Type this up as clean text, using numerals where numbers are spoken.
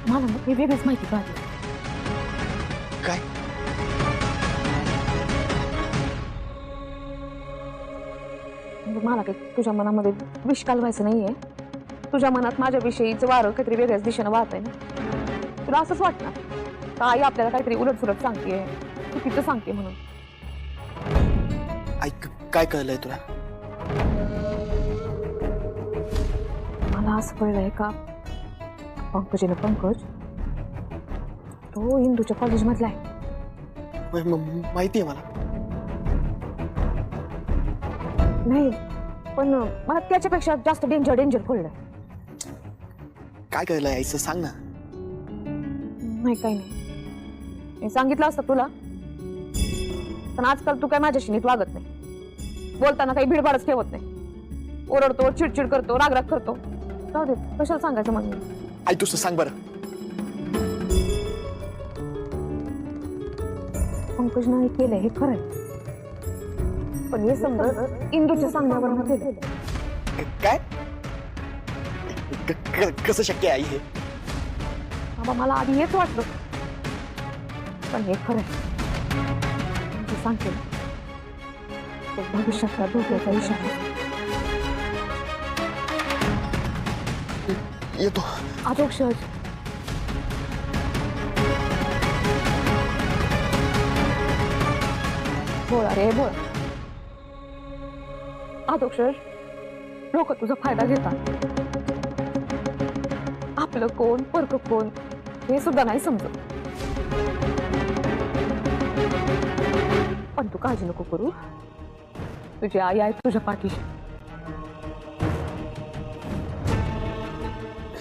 मला हे वेगळीच माहिती कळली. काय? म्हणजे मला काही तुझ्या मनामध्ये विष कालवायचं नाहीये. तुझ्या मनात माझ्याविषयीचं वारं काहीतरी वेगळ्याच दिशेनं वाहत आहे ना. तुला असंच वाटणार का आई आपल्याला काहीतरी उलट सुलट सांगतेय, चुकीचं सांगते म्हणून. ऐक, काय कळलंय तुला? मला असं कळलंय का पंकज तो इंदूच्या कॉलेजमधला आहे. माहिती आहे मला. नाही पण मला त्याच्यापेक्षा जास्त डेंजर कळलंय. काय कळलंय आईचं सांग ना. नाही काही नाही. मी सांगितलं असतं तुला, पण आजकाल तू काय माझ्याशी नीट वागत नाही. बोलताना काही भीडभाडच ठेवत नाही. ओरडतो, चिडचिड करतो, रागराग करतो. जाऊ दे, कशाला सांगायचं मग मी. आई तुझं सांग बरं. पंकज नाही केलंय हे खरंय, पण हे समजा इंदूच्या सांगण्यावर केलंय. काय? कसं शक्य आहे आई हे? बाबा मला आधी हेच वाटलं, पण हे खरंय. तू सांगते तो भविष्यातला धोक्याचा इशारा. येतो. अजोग सहज बोल, अरे बोल. अधोक्षर लोक तुझा फायदा घेतात. आपलं कोण परक कोण हे सुद्धा नाही समजत. पण तू काळजी नको करू. तुझी आई आहे तुझ्या पाठीशी.